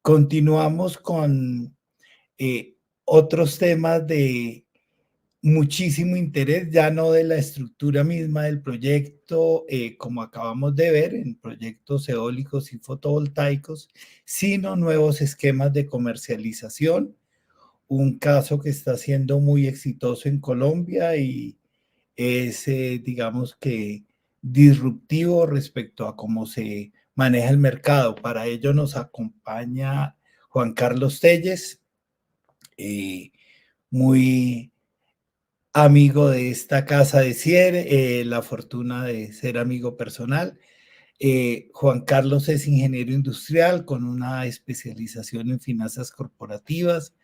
Continuamos con otros temas de muchísimo interés, ya no de la estructura misma del proyecto, como acabamos de ver, en proyectos eólicos y fotovoltaicos, sino nuevos esquemas de comercialización. Un caso que está siendo muy exitoso en Colombia y es, digamos que, disruptivo respecto a cómo se maneja el mercado. Para ello nos acompaña Juan Carlos Telles, eh, muy amigo de esta casa de Cier, la fortuna de ser amigo personal. Juan Carlos es ingeniero industrial con una especialización en finanzas corporativas,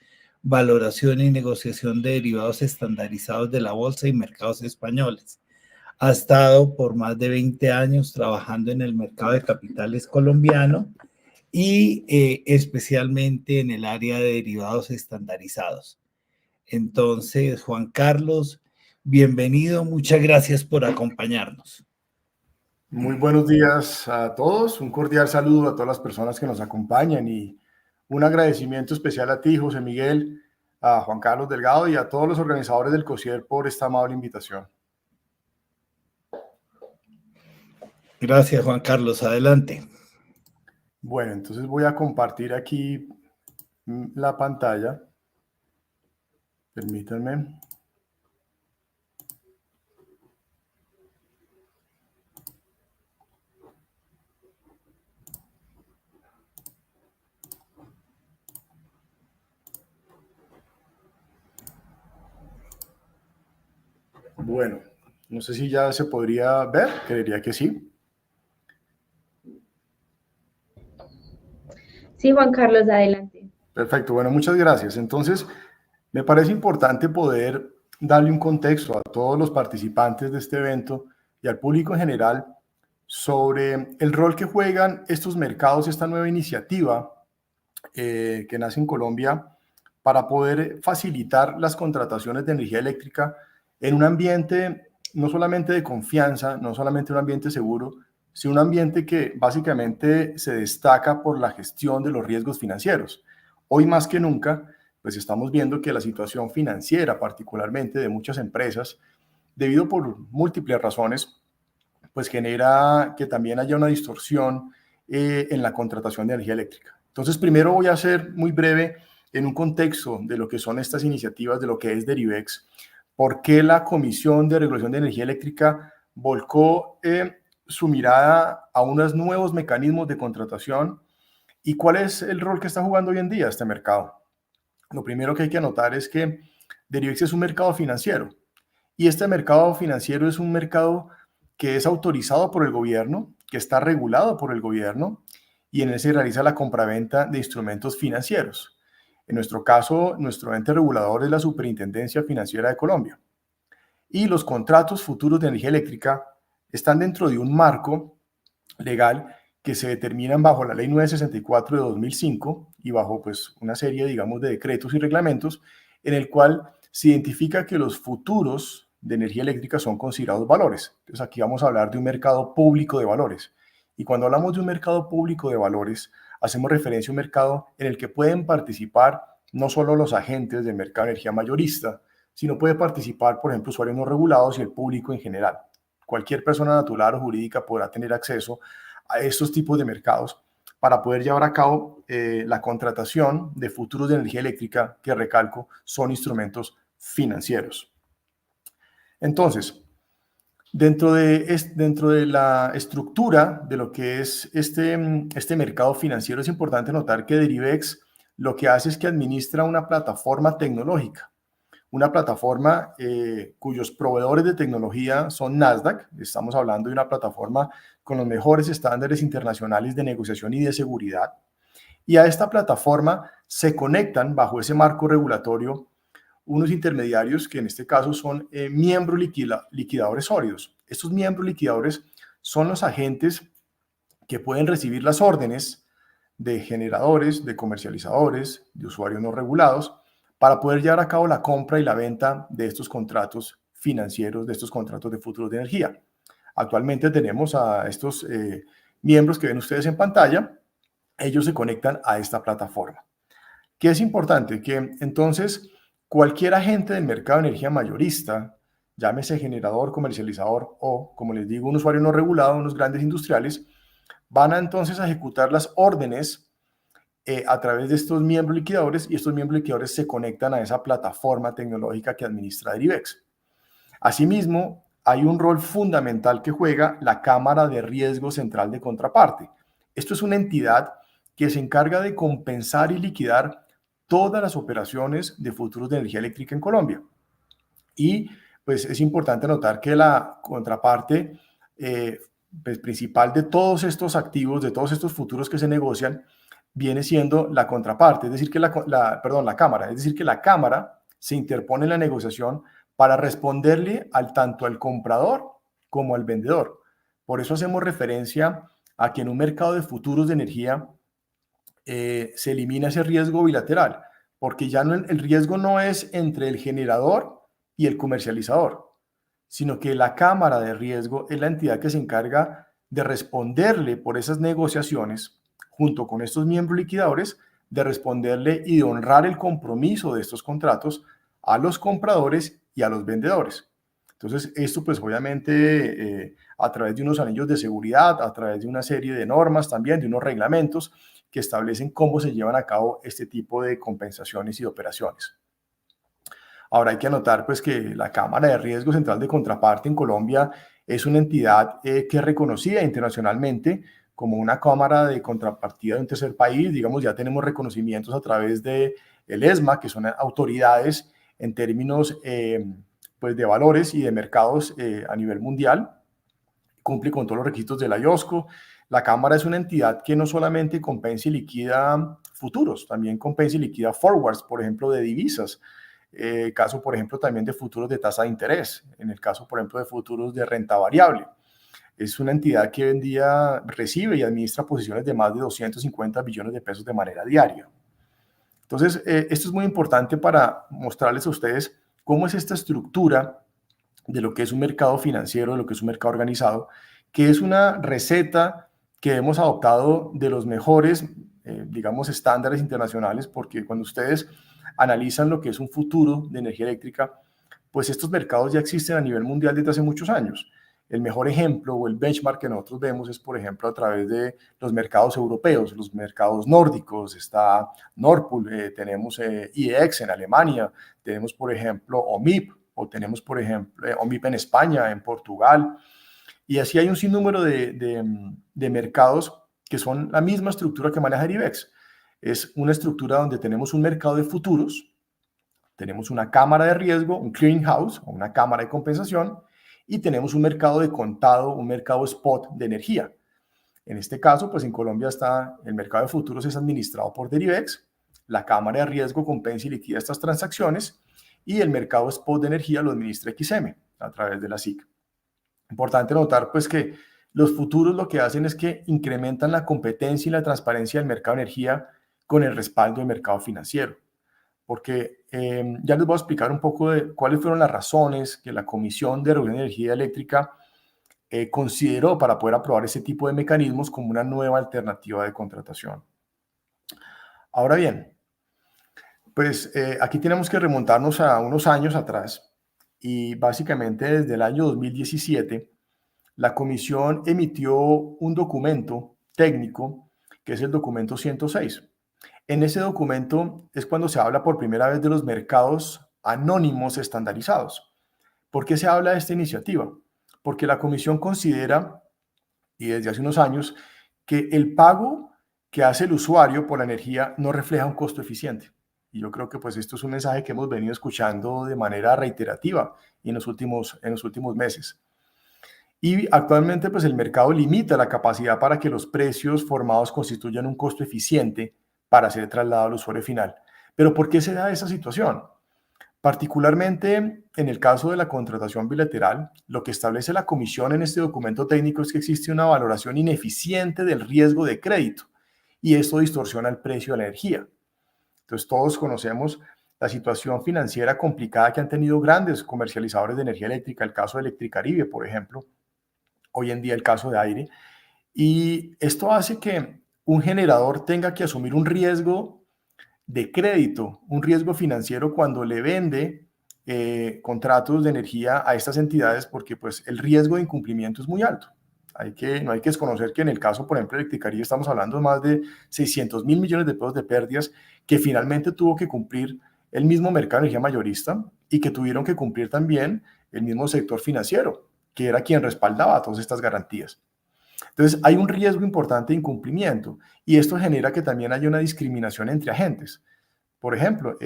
valoración y negociación de derivados estandarizados de la bolsa y mercados españoles. Ha estado por más de 20 años trabajando en el mercado de capitales colombiano y especialmente en el área de derivados estandarizados. Entonces, Juan Carlos, bienvenido, muchas gracias por acompañarnos. Muy buenos días a todos, un cordial saludo a todas las personas que nos acompañan y un agradecimiento especial a ti, José Miguel, a Juan Carlos Delgado y a todos los organizadores del COSIER por esta amable invitación. Gracias, Juan Carlos, adelante. Bueno, entonces voy a compartir aquí la pantalla. Permítanme. Bueno, no sé si ya se podría ver, creería que sí. Sí, Juan Carlos, adelante. Perfecto, bueno, muchas gracias. Entonces, me parece importante poder darle un contexto a todos los participantes de este evento y al público en general sobre el rol que juegan estos mercados, esta nueva iniciativa que nace en Colombia para poder facilitar las contrataciones de energía eléctrica en un ambiente no solamente de confianza, no solamente un ambiente seguro, sino un ambiente que básicamente se destaca por la gestión de los riesgos financieros. Hoy más que nunca, pues estamos viendo que la situación financiera, particularmente de muchas empresas, debido por múltiples razones, pues genera que también haya una distorsión en la contratación de energía eléctrica. Entonces, primero voy a ser muy breve en un contexto de lo que son estas iniciativas, de lo que es Derivex, por qué la Comisión de Regulación de Energía Eléctrica volcó su mirada a unos nuevos mecanismos de contratación y cuál es el rol que está jugando hoy en día este mercado. Lo primero que hay que anotar es que Derivex es un mercado financiero y este mercado financiero es un mercado que es autorizado por el gobierno, que está regulado por el gobierno y en él se realiza la compraventa de instrumentos financieros. En nuestro caso, nuestro ente regulador es la Superintendencia Financiera de Colombia. Y los contratos futuros de energía eléctrica están dentro de un marco legal que se determinan bajo la Ley 964 de 2005 y bajo pues, una serie, digamos, de decretos y reglamentos en el cual se identifica que los futuros de energía eléctrica son considerados valores. Entonces aquí vamos a hablar de un mercado público de valores. Y cuando hablamos de un mercado público de valores, hacemos referencia a un mercado en el que pueden participar no solo los agentes del mercado de energía mayorista, sino puede participar, por ejemplo, usuarios no regulados y el público en general. Cualquier persona natural o jurídica podrá tener acceso a estos tipos de mercados para poder llevar a cabo la contratación de futuros de energía eléctrica, que recalco, son instrumentos financieros. Entonces, dentro de la estructura de lo que es este mercado financiero, es importante notar que Derivex lo que hace es que administra una plataforma tecnológica, una plataforma cuyos proveedores de tecnología son Nasdaq. Estamos hablando de una plataforma con los mejores estándares internacionales de negociación y de seguridad. Y a esta plataforma se conectan bajo ese marco regulatorio unos intermediarios que en este caso son miembros liquidadores sólidos. Estos miembros liquidadores son los agentes que pueden recibir las órdenes de generadores, de comercializadores, de usuarios no regulados, para poder llevar a cabo la compra y la venta de estos contratos financieros, de estos contratos de futuros de energía. Actualmente tenemos a estos miembros que ven ustedes en pantalla. Ellos se conectan a esta plataforma. ¿Qué es importante? Que entonces cualquier agente del mercado de energía mayorista, llámese generador, comercializador o, como les digo, un usuario no regulado, unos grandes industriales, van a entonces a ejecutar las órdenes a través de estos miembros liquidadores, y estos miembros liquidadores se conectan a esa plataforma tecnológica que administra Derivex. Asimismo, hay un rol fundamental que juega la Cámara de Riesgo Central de Contraparte. Esto es una entidad que se encarga de compensar y liquidar todas las operaciones de futuros de energía eléctrica en Colombia. Y pues es importante notar que la contraparte pues, principal de todos estos activos, de todos estos futuros que se negocian, viene siendo la contraparte, es decir, que la Cámara, es decir, que la Cámara se interpone en la negociación para responderle tanto al comprador como al vendedor. Por eso hacemos referencia a que en un mercado de futuros de energía se elimina ese riesgo bilateral, porque ya no, el riesgo no es entre el generador y el comercializador, sino que la Cámara de Riesgo es la entidad que se encarga de responderle por esas negociaciones, junto con estos miembros liquidadores, de responderle y de honrar el compromiso de estos contratos a los compradores y a los vendedores. Entonces, esto pues obviamente a través de unos anillos de seguridad, a través de una serie de normas también, de unos reglamentos que establecen cómo se llevan a cabo este tipo de compensaciones y de operaciones. Ahora hay que anotar pues que la Cámara de Riesgo Central de Contraparte en Colombia es una entidad que es reconocida internacionalmente como una cámara de contrapartida de un tercer país. Digamos, ya tenemos reconocimientos a través de el ESMA, que son autoridades en términos pues de valores y de mercados a nivel mundial. Cumple con todos los requisitos de la IOSCO. La Cámara es una entidad que no solamente compensa y liquida futuros, también compensa y liquida forwards, por ejemplo, de divisas. Caso, por ejemplo, también de futuros de tasa de interés. En el caso, por ejemplo, de futuros de renta variable. Es una entidad que hoy en día recibe y administra posiciones de más de 250 billones de pesos de manera diaria. Entonces, esto es muy importante para mostrarles a ustedes cómo es esta estructura de lo que es un mercado financiero, de lo que es un mercado organizado, que es una receta que hemos adoptado de los mejores, digamos, estándares internacionales, porque cuando ustedes analizan lo que es un futuro de energía eléctrica, pues estos mercados ya existen a nivel mundial desde hace muchos años. El mejor ejemplo o el benchmark que nosotros vemos es, por ejemplo, a través de los mercados europeos, los mercados nórdicos. Está Nord Pool, tenemos IEX en Alemania, tenemos, por ejemplo, OMIP, o tenemos, por ejemplo, OMIP en España, en Portugal. Y así hay un sinnúmero de mercados que son la misma estructura que maneja Derivex. Es una estructura donde tenemos un mercado de futuros, tenemos una cámara de riesgo, un clearing house, o una cámara de compensación, y tenemos un mercado de contado, un mercado spot de energía. En este caso, pues en Colombia está el mercado de futuros es administrado por Derivex, la cámara de riesgo compensa y liquida estas transacciones, y el mercado spot de energía lo administra XM a través de la SIC. Importante notar pues que los futuros lo que hacen es que incrementan la competencia y la transparencia del mercado de energía con el respaldo del mercado financiero. Porque ya les voy a explicar un poco de cuáles fueron las razones que la Comisión de Regulación de Energía Eléctrica consideró para poder aprobar ese tipo de mecanismos como una nueva alternativa de contratación. Ahora bien, pues aquí tenemos que remontarnos a unos años atrás y básicamente desde el año 2017 la Comisión emitió un documento técnico que es el documento 106. En ese documento es cuando se habla por primera vez de los mercados anónimos estandarizados. ¿Por qué se habla de esta iniciativa? Porque la Comisión considera, y desde hace unos años, que el pago que hace el usuario por la energía no refleja un costo eficiente. Y yo creo que pues esto es un mensaje que hemos venido escuchando de manera reiterativa en los últimos meses. Y actualmente pues el mercado limita la capacidad para que los precios formados constituyan un costo eficiente para ser trasladado al usuario final. ¿Pero por qué se da esa situación? Particularmente en el caso de la contratación bilateral, lo que establece la comisión en este documento técnico es que existe una valoración ineficiente del riesgo de crédito y esto distorsiona el precio de la energía. Entonces todos conocemos la situación financiera complicada que han tenido grandes comercializadores de energía eléctrica, el caso de Electricaribe, por ejemplo, hoy en día el caso de Aire, y esto hace que un generador tenga que asumir un riesgo de crédito, un riesgo financiero cuando le vende contratos de energía a estas entidades porque pues el riesgo de incumplimiento es muy alto. No hay que desconocer que en el caso, por ejemplo, de Electricaribe estamos hablando de más de 600.000 millones de pesos de pérdidas que finalmente tuvo que cumplir el mismo mercado de energía mayorista y que tuvieron que cumplir también el mismo sector financiero, que era quien respaldaba todas estas garantías. Entonces, hay un riesgo importante de incumplimiento y esto genera que también haya una discriminación entre agentes. Por ejemplo,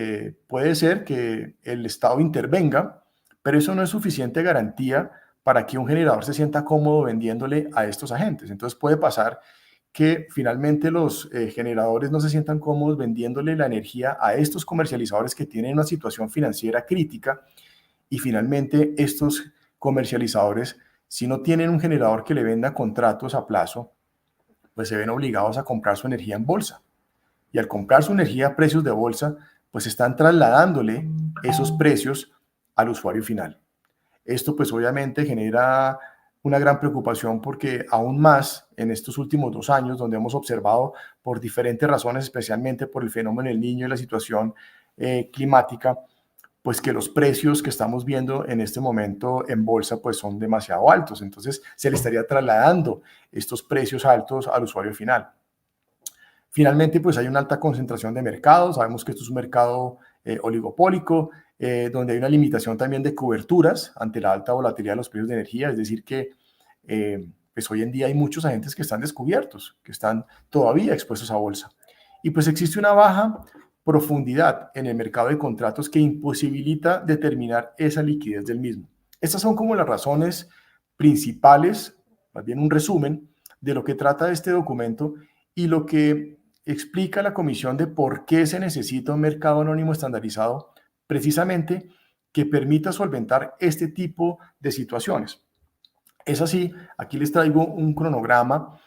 puede ser que el Estado intervenga, pero eso no es suficiente garantía para que un generador se sienta cómodo vendiéndole a estos agentes. Entonces, puede pasar que finalmente los generadores no se sientan cómodos vendiéndole la energía a estos comercializadores que tienen una situación financiera crítica y finalmente estos comercializadores, si no tienen un generador que le venda contratos a plazo, pues se ven obligados a comprar su energía en bolsa. Y al comprar su energía a precios de bolsa, pues están trasladándole esos precios al usuario final. Esto pues obviamente genera una gran preocupación porque aún más en estos últimos 2 años, donde hemos observado por diferentes razones, especialmente por el fenómeno del Niño y la situación climática, pues que los precios que estamos viendo en este momento en bolsa pues son demasiado altos. Entonces se le estaría trasladando estos precios altos al usuario final. Finalmente, pues hay una alta concentración de mercado. Sabemos que esto es un mercado oligopólico, donde hay una limitación también de coberturas ante la alta volatilidad de los precios de energía. Es decir, que pues hoy en día hay muchos agentes que están descubiertos, que están todavía expuestos a bolsa. Y pues existe una baja profundidad en el mercado de contratos que imposibilita determinar esa liquidez del mismo. Estas son como las razones principales, más bien un resumen, de lo que trata este documento y lo que explica la comisión de por qué se necesita un mercado anónimo estandarizado, precisamente que permita solventar este tipo de situaciones. Es así, aquí les traigo un cronograma,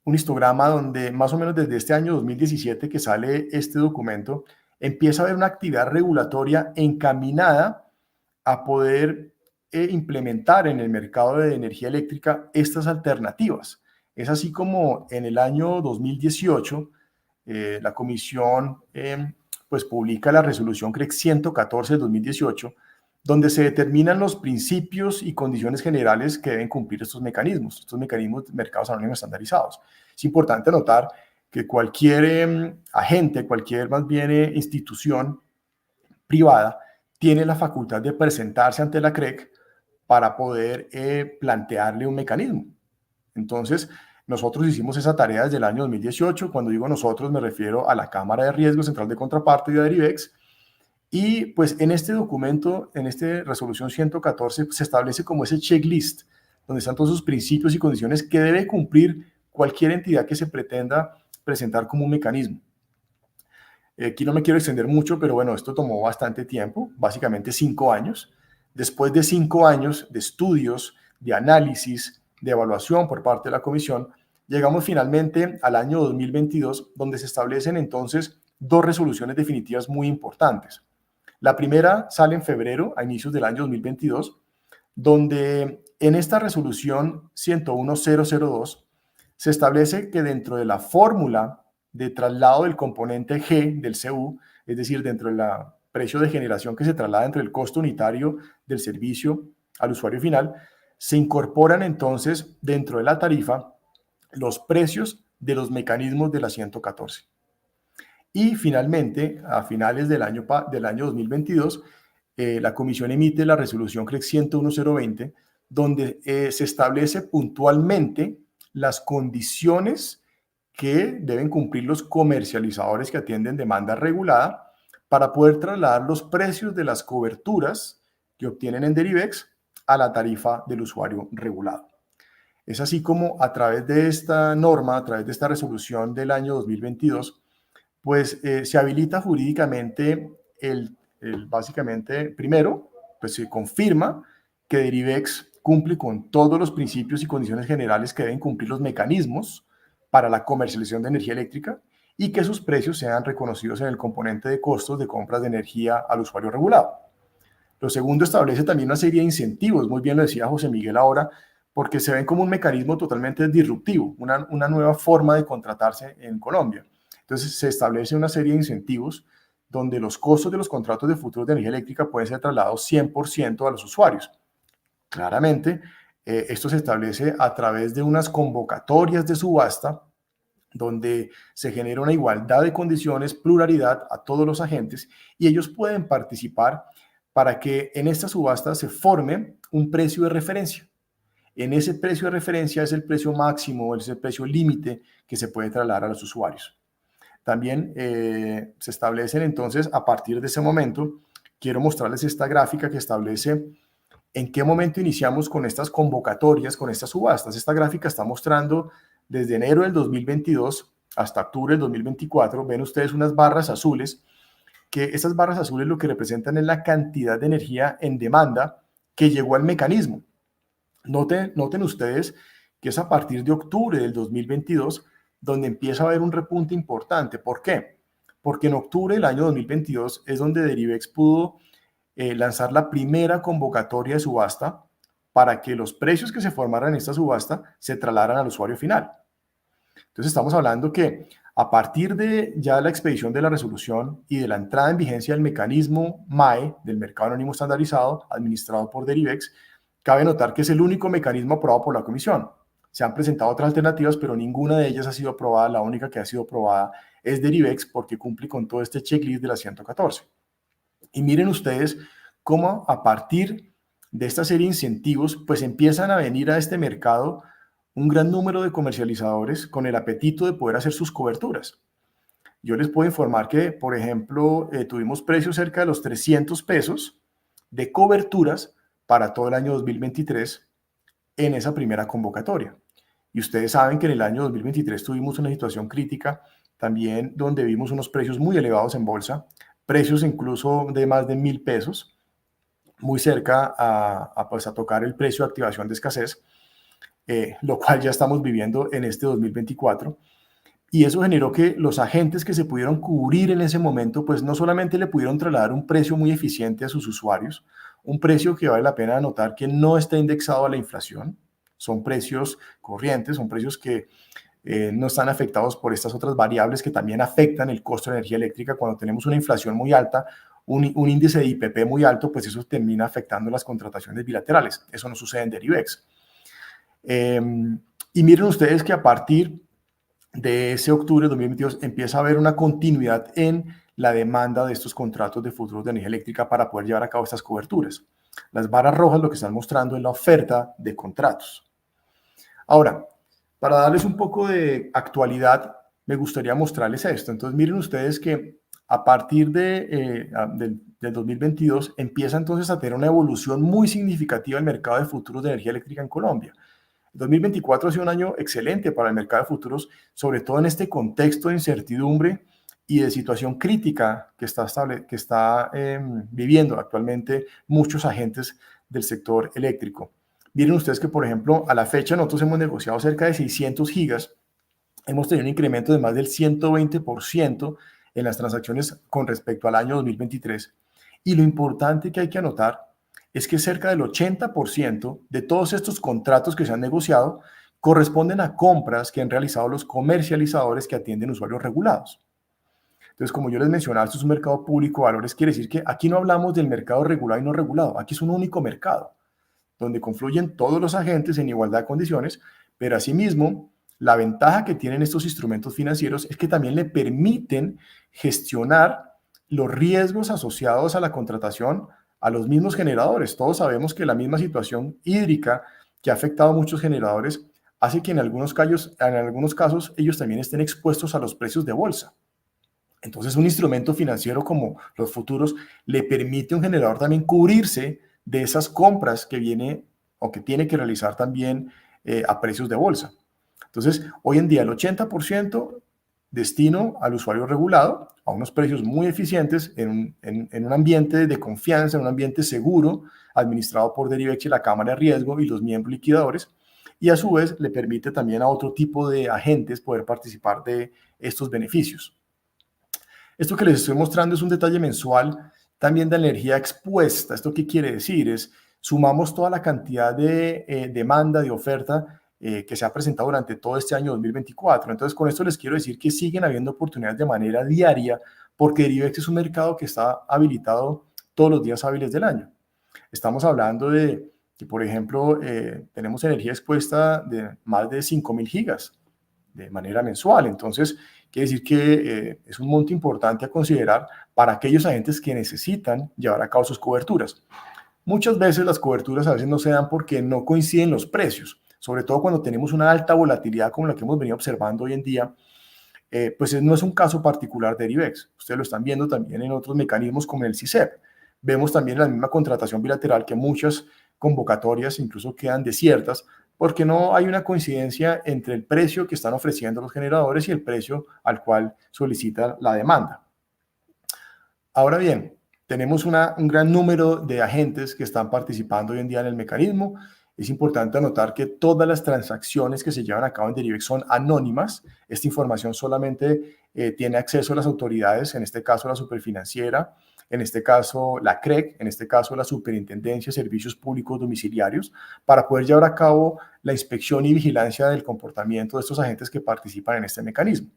un histograma donde más o menos desde este año 2017 que sale este documento, empieza a haber una actividad regulatoria encaminada a poder implementar en el mercado de energía eléctrica estas alternativas. Es así como en el año 2018 la comisión pues publica la resolución CREC 114 de 2018, donde se determinan los principios y condiciones generales que deben cumplir estos mecanismos de mercados anónimos estandarizados. Es importante notar que cualquier agente, cualquier más bien institución privada, tiene la facultad de presentarse ante la CREC para poder plantearle un mecanismo. Entonces, nosotros hicimos esa tarea desde el año 2018. Cuando digo nosotros, me refiero a la Cámara de Riesgo Central de Contraparte y a Derivex. Y pues en este documento, en esta resolución 114, se establece como ese checklist, donde están todos esos principios y condiciones que debe cumplir cualquier entidad que se pretenda presentar como un mecanismo. Aquí no me quiero extender mucho, pero bueno, esto tomó bastante tiempo, básicamente 5 años. Después de 5 años de estudios, de análisis, de evaluación por parte de la comisión, llegamos finalmente al año 2022, donde se establecen entonces 2 resoluciones definitivas muy importantes. La primera sale en febrero, a inicios del año 2022, donde en esta resolución 101002 se establece que dentro de la fórmula de traslado del componente G del CU, es decir, dentro del precio de generación que se traslada entre el costo unitario del servicio al usuario final, se incorporan entonces dentro de la tarifa los precios de los mecanismos de la 114. Y finalmente, a finales del año 2022, la comisión emite la resolución CREC 101020, donde se establece puntualmente las condiciones que deben cumplir los comercializadores que atienden demanda regulada para poder trasladar los precios de las coberturas que obtienen en Derivex a la tarifa del usuario regulado. Es así como a través de esta norma, a través de esta resolución del año 2022, pues se habilita jurídicamente el básicamente, primero, pues se confirma que Derivex cumple con todos los principios y condiciones generales que deben cumplir los mecanismos para la comercialización de energía eléctrica y que sus precios sean reconocidos en el componente de costos de compras de energía al usuario regulado. Lo segundo, establece también una serie de incentivos, muy bien lo decía José Miguel ahora, porque se ven como un mecanismo totalmente disruptivo, una nueva forma de contratarse en Colombia. Entonces se establece una serie de incentivos donde los costos de los contratos de futuros de energía eléctrica pueden ser trasladados 100% a los usuarios. Claramente, esto se establece a través de unas convocatorias de subasta donde se genera una igualdad de condiciones, pluralidad a todos los agentes y ellos pueden participar para que en esta subasta se forme un precio de referencia. En ese precio de referencia es el precio máximo, es el precio límite que se puede trasladar a los usuarios. También se establecen entonces, a partir de ese momento, quiero mostrarles esta gráfica que establece en qué momento iniciamos con estas convocatorias, con estas subastas. Esta gráfica está mostrando desde enero del 2022 hasta octubre del 2024. Ven ustedes unas barras azules, que estas barras azules lo que representan es la cantidad de energía en demanda que llegó al mecanismo. Noten ustedes que es a partir de octubre del 2022 donde empieza a haber un repunte importante. ¿Por qué? Porque en octubre del año 2022 es donde Derivex pudo lanzar la primera convocatoria de subasta para que los precios que se formaran en esta subasta se trasladaran al usuario final. Entonces estamos hablando que a partir de ya la expedición de la resolución y de la entrada en vigencia del mecanismo MAE, del Mercado Anónimo Estandarizado, administrado por Derivex, cabe notar que es el único mecanismo aprobado por la Comisión. Se han presentado otras alternativas, pero ninguna de ellas ha sido aprobada. La única que ha sido aprobada es Derivex porque cumple con todo este checklist de la 114. Y miren ustedes cómo a partir de esta serie de incentivos, pues empiezan a venir a este mercado un gran número de comercializadores con el apetito de poder hacer sus coberturas. Yo les puedo informar que, por ejemplo, tuvimos precios cerca de los 300 pesos de coberturas para todo el año 2023 en esa primera convocatoria. Y ustedes saben que en el año 2023 tuvimos una situación crítica también donde vimos unos precios muy elevados en bolsa, precios incluso de más de 1.000 pesos, muy cerca pues a tocar el precio de activación de escasez, lo cual ya estamos viviendo en este 2024. Y eso generó que los agentes que se pudieron cubrir en ese momento, pues no solamente le pudieron trasladar un precio muy eficiente a sus usuarios, un precio que vale la pena anotar que no está indexado a la inflación, son precios corrientes, son precios que no están afectados por estas otras variables que también afectan el costo de energía eléctrica. Cuando tenemos una inflación muy alta, un índice de IPP muy alto, pues eso termina afectando las contrataciones bilaterales. Eso no sucede en Derivex. Y miren ustedes que a partir de ese octubre de 2022 empieza a haber una continuidad en la demanda de estos contratos de futuros de energía eléctrica para poder llevar a cabo estas coberturas. Las barras rojas lo que están mostrando es la oferta de contratos. Ahora, para darles un poco de actualidad, me gustaría mostrarles esto. Entonces, miren ustedes que a partir del 2022 empieza entonces a tener una evolución muy significativa el mercado de futuros de energía eléctrica en Colombia. El 2024 ha sido un año excelente para el mercado de futuros, sobre todo en este contexto de incertidumbre y de situación crítica que está viviendo actualmente muchos agentes del sector eléctrico. Miren ustedes que, por ejemplo, a la fecha nosotros hemos negociado cerca de 600 gigas, hemos tenido un incremento de más del 120% en las transacciones con respecto al año 2023. Y lo importante que hay que anotar es que cerca del 80% de todos estos contratos que se han negociado corresponden a compras que han realizado los comercializadores que atienden usuarios regulados. Entonces, como yo les mencionaba, esto es un mercado público de valores, quiere decir que aquí no hablamos del mercado regulado y no regulado, aquí es un único mercado, donde confluyen todos los agentes en igualdad de condiciones, pero asimismo, la ventaja que tienen estos instrumentos financieros es que también le permiten gestionar los riesgos asociados a la contratación a los mismos generadores. Todos sabemos que la misma situación hídrica que ha afectado a muchos generadores hace que en algunos casos ellos también estén expuestos a los precios de bolsa. Entonces, un instrumento financiero como los futuros le permite a un generador también cubrirse de esas compras que viene o que tiene que realizar también a precios de bolsa. Entonces, hoy en día el 80% destino al usuario regulado a unos precios muy eficientes en un ambiente de confianza, en un ambiente seguro, administrado por Derivex y la Cámara de Riesgo y los miembros liquidadores, y a su vez le permite también a otro tipo de agentes poder participar de estos beneficios. Esto que les estoy mostrando es un detalle mensual también de la energía expuesta. ¿Esto qué quiere decir? Sumamos toda la cantidad de demanda, de oferta que se ha presentado durante todo este año 2024. Entonces, con esto les quiero decir que siguen habiendo oportunidades de manera diaria, porque Derivex es un mercado que está habilitado todos los días hábiles del año. Estamos hablando de que, por ejemplo, tenemos energía expuesta de más de 5.000 gigas de manera mensual. Entonces, quiere decir que es un monto importante a considerar para aquellos agentes que necesitan llevar a cabo sus coberturas. Muchas veces las coberturas a veces no se dan porque no coinciden los precios, sobre todo cuando tenemos una alta volatilidad como la que hemos venido observando hoy en día. Pues no es un caso particular de Derivex. Ustedes lo están viendo también en otros mecanismos como el CICEP. Vemos también en la misma contratación bilateral que muchas convocatorias incluso quedan desiertas porque no hay una coincidencia entre el precio que están ofreciendo los generadores y el precio al cual solicita la demanda. Ahora bien, tenemos un gran número de agentes que están participando hoy en día en el mecanismo. Es importante anotar que todas las transacciones que se llevan a cabo en Derivex son anónimas. Esta información solamente tiene acceso a las autoridades, en este caso la Superfinanciera, en este caso la CREC, en este caso la Superintendencia de Servicios Públicos Domiciliarios, para poder llevar a cabo la inspección y vigilancia del comportamiento de estos agentes que participan en este mecanismo.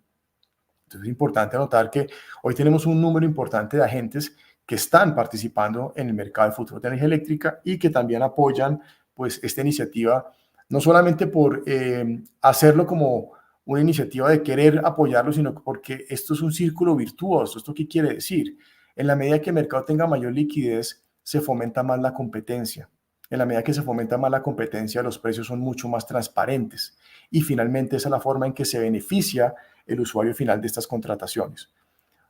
Entonces es importante anotar que hoy tenemos un número importante de agentes que están participando en el mercado de futuros de energía eléctrica y que también apoyan pues esta iniciativa, no solamente por hacerlo como una iniciativa de querer apoyarlo, sino porque esto es un círculo virtuoso. ¿Esto qué quiere decir? En la medida que el mercado tenga mayor liquidez, se fomenta más la competencia. En la medida que se fomenta más la competencia, los precios son mucho más transparentes. Y finalmente esa es la forma en que se beneficia el usuario final de estas contrataciones.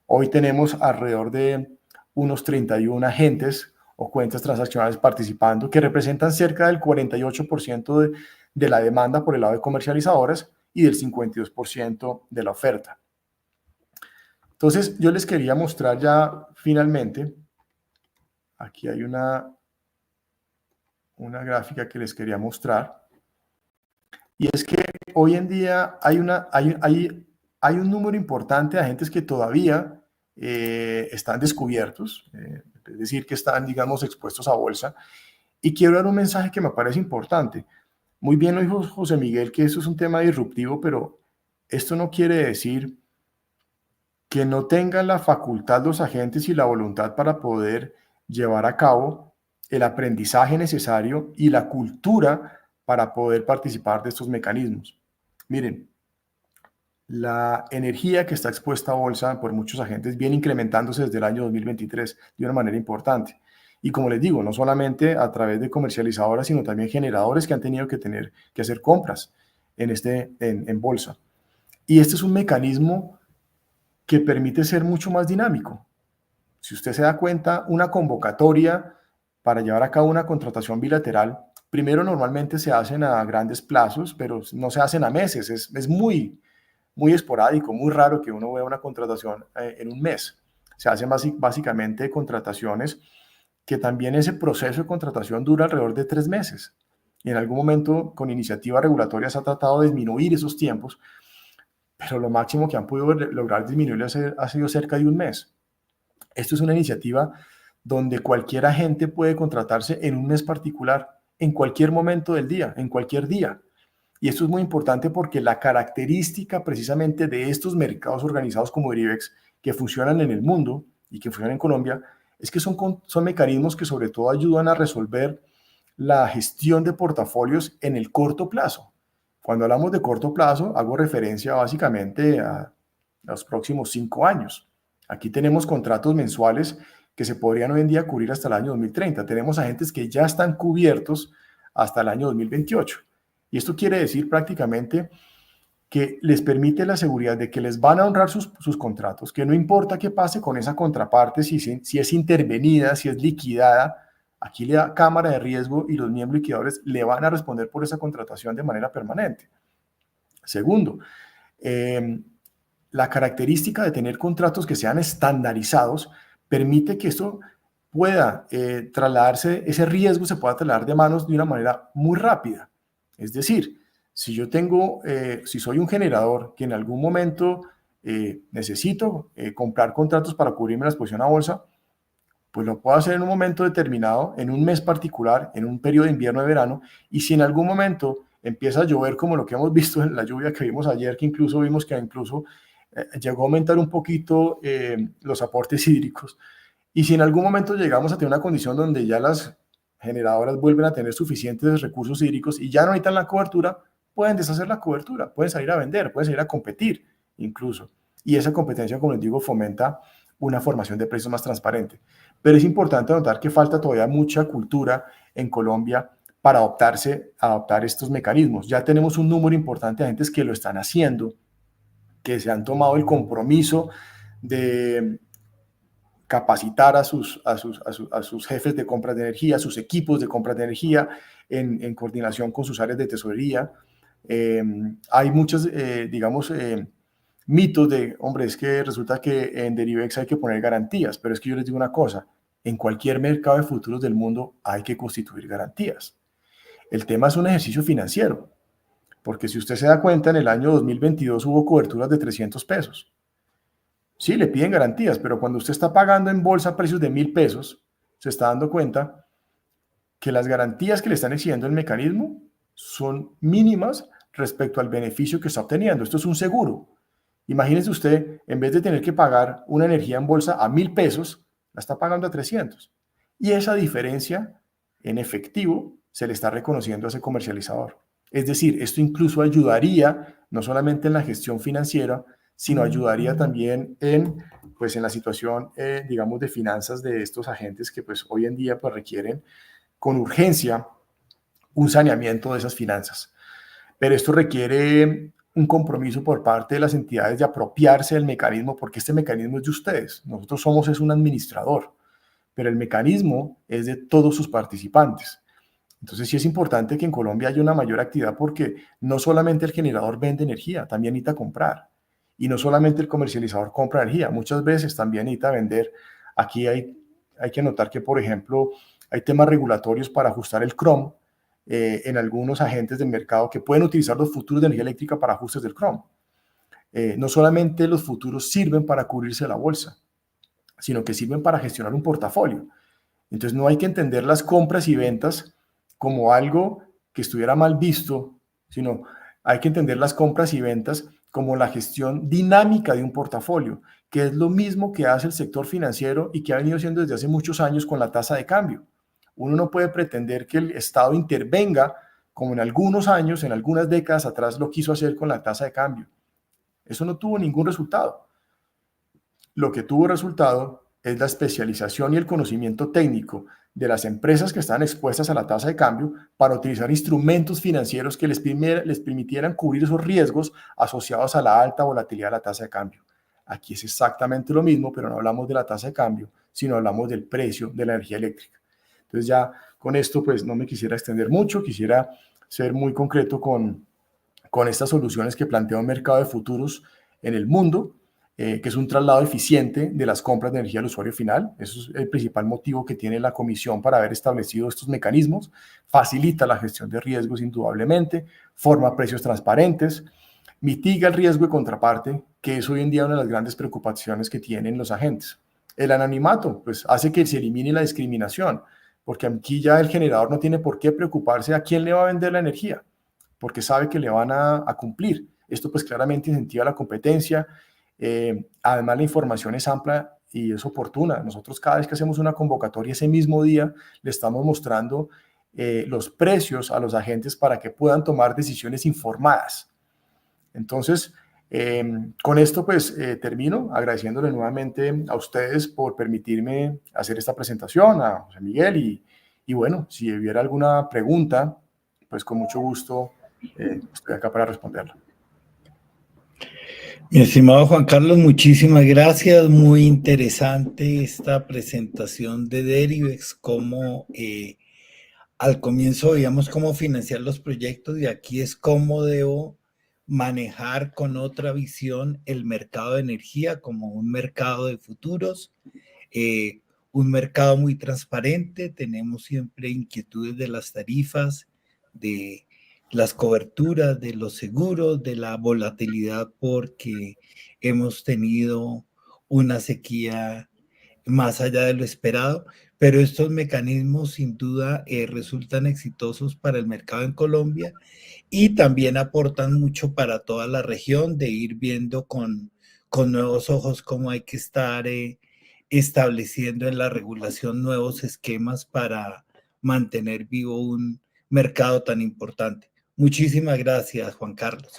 Hoy tenemos alrededor de unos 31 agentes o cuentas transaccionales participando que representan cerca del 48% de la demanda por el lado de comercializadoras y del 52% de la oferta. Entonces, yo les quería mostrar ya finalmente, aquí hay una gráfica que les quería mostrar, y es que hoy en día hay un número importante de agentes que todavía están descubiertos, es decir, que están, digamos, expuestos a bolsa. Y quiero dar un mensaje que me parece importante. Muy bien lo dijo José Miguel, que esto es un tema disruptivo, pero esto no quiere decir que no tengan la facultad los agentes y la voluntad para poder llevar a cabo el aprendizaje necesario y la cultura para poder participar de estos mecanismos. Miren, la energía que está expuesta a bolsa por muchos agentes viene incrementándose desde el año 2023 de una manera importante. Y como les digo, no solamente a través de comercializadoras, sino también generadores que han tenido que hacer compras en bolsa. Y este es un mecanismo que permite ser mucho más dinámico. Si usted se da cuenta, una convocatoria para llevar a cabo una contratación bilateral, primero normalmente se hacen a grandes plazos, pero no se hacen a meses. Es muy esporádico, muy raro que uno vea una contratación en un mes. Se hacen básicamente contrataciones que también ese proceso de contratación dura alrededor de 3 meses. Y en algún momento con iniciativas regulatorias se ha tratado de disminuir esos tiempos, pero lo máximo que han podido lograr disminuirlo ha sido cerca de un mes. Esto es una iniciativa donde cualquier agente puede contratarse en un mes particular, en cualquier momento del día, en cualquier día. Y esto es muy importante porque la característica precisamente de estos mercados organizados como Derivex, que funcionan en el mundo y que funcionan en Colombia, es que son mecanismos que sobre todo ayudan a resolver la gestión de portafolios en el corto plazo. Cuando hablamos de corto plazo, hago referencia básicamente a los próximos 5 años. Aquí tenemos contratos mensuales que se podrían hoy en día cubrir hasta el año 2030. Tenemos agentes que ya están cubiertos hasta el año 2028. Y esto quiere decir prácticamente que les permite la seguridad de que les van a honrar sus contratos, que no importa qué pase con esa contraparte, si es intervenida, si es liquidada, aquí la Cámara de Riesgo y los miembros liquidadores le van a responder por esa contratación de manera permanente. Segundo, la característica de tener contratos que sean estandarizados permite que esto pueda trasladarse, ese riesgo se pueda trasladar de manos de una manera muy rápida. Es decir, si yo tengo, si soy un generador que en algún momento necesito comprar contratos para cubrirme la exposición a bolsa, pues lo puedo hacer en un momento determinado, en un mes particular, en un periodo de invierno o de verano, y si en algún momento empieza a llover como lo que hemos visto en la lluvia que vimos ayer, que incluso vimos que llegó a aumentar un poquito los aportes hídricos, y si en algún momento llegamos a tener una condición donde ya las generadoras vuelven a tener suficientes recursos hídricos y ya no necesitan la cobertura, pueden deshacer la cobertura, pueden salir a vender, pueden salir a competir incluso. Y esa competencia, como les digo, fomenta una formación de precios más transparente. Pero es importante notar que falta todavía mucha cultura en Colombia para adoptar estos mecanismos. Ya tenemos un número importante de agentes que lo están haciendo, que se han tomado el compromiso de capacitar a sus jefes de compras de energía, a sus equipos de compras de energía, en coordinación con sus áreas de tesorería. Hay muchos, mitos de, hombre, es que resulta que en Derivex hay que poner garantías, pero es que yo les digo una cosa, en cualquier mercado de futuros del mundo hay que constituir garantías. El tema es un ejercicio financiero, porque si usted se da cuenta, en el año 2022 hubo coberturas de 300 pesos. Sí, le piden garantías, pero cuando usted está pagando en bolsa precios de 1.000 pesos, se está dando cuenta que las garantías que le están exigiendo el mecanismo son mínimas respecto al beneficio que está obteniendo. Esto es un seguro. Imagínese usted, en vez de tener que pagar una energía en bolsa a 1.000 pesos, la está pagando a 300. Y esa diferencia en efectivo se le está reconociendo a ese comercializador. Es decir, esto incluso ayudaría no solamente en la gestión financiera, sino ayudaría también en la situación, digamos, de finanzas de estos agentes que pues hoy en día pues requieren con urgencia un saneamiento de esas finanzas. Pero esto requiere un compromiso por parte de las entidades de apropiarse del mecanismo, porque este mecanismo es de ustedes. Nosotros somos un administrador, pero el mecanismo es de todos sus participantes. Entonces sí es importante que en Colombia haya una mayor actividad, porque no solamente el generador vende energía, también necesita comprar. Y no solamente el comercializador compra energía, muchas veces también necesita vender. Aquí hay que notar que, por ejemplo, hay temas regulatorios para ajustar el CROM en algunos agentes del mercado que pueden utilizar los futuros de energía eléctrica para ajustes del CROM. No solamente los futuros sirven para cubrirse la bolsa, sino que sirven para gestionar un portafolio. Entonces no hay que entender las compras y ventas como algo que estuviera mal visto, sino hay que entender las compras y ventas como la gestión dinámica de un portafolio, que es lo mismo que hace el sector financiero y que ha venido haciendo desde hace muchos años con la tasa de cambio. Uno no puede pretender que el Estado intervenga como en algunos años, en algunas décadas atrás lo quiso hacer con la tasa de cambio. Eso no tuvo ningún resultado. Lo que tuvo resultado es la especialización y el conocimiento técnico de las empresas que están expuestas a la tasa de cambio para utilizar instrumentos financieros que les permitieran cubrir esos riesgos asociados a la alta volatilidad de la tasa de cambio. Aquí es exactamente lo mismo, pero no hablamos de la tasa de cambio, sino hablamos del precio de la energía eléctrica. Entonces ya con esto pues no me quisiera extender mucho, quisiera ser muy concreto con estas soluciones que plantea un mercado de futuros en el mundo, que es un traslado eficiente de las compras de energía al usuario final. Eso es el principal motivo que tiene la comisión para haber establecido estos mecanismos. Facilita la gestión de riesgos indudablemente, forma precios transparentes, mitiga el riesgo de contraparte, que es hoy en día una de las grandes preocupaciones que tienen los agentes. El anonimato pues hace que se elimine la discriminación, porque aquí ya el generador no tiene por qué preocuparse a quién le va a vender la energía, porque sabe que le van a cumplir. Esto pues claramente incentiva la competencia. Además la información es amplia y es oportuna. Nosotros cada vez que hacemos una convocatoria ese mismo día le estamos mostrando los precios a los agentes para que puedan tomar decisiones informadas. Entonces, con esto pues termino agradeciéndole nuevamente a ustedes por permitirme hacer esta presentación, a José Miguel, y bueno, si hubiera alguna pregunta, pues con mucho gusto estoy acá para responderla. Mi estimado Juan Carlos, muchísimas gracias. Muy interesante esta presentación de Derivex, cómo al comienzo veíamos cómo financiar los proyectos y aquí es cómo debo manejar con otra visión el mercado de energía como un mercado de futuros, un mercado muy transparente. Tenemos siempre inquietudes de las tarifas, de las coberturas, de los seguros, de la volatilidad, porque hemos tenido una sequía más allá de lo esperado, pero estos mecanismos sin duda resultan exitosos para el mercado en Colombia y también aportan mucho para toda la región, de ir viendo con nuevos ojos cómo hay que estar estableciendo en la regulación nuevos esquemas para mantener vivo un mercado tan importante. Muchísimas gracias, Juan Carlos.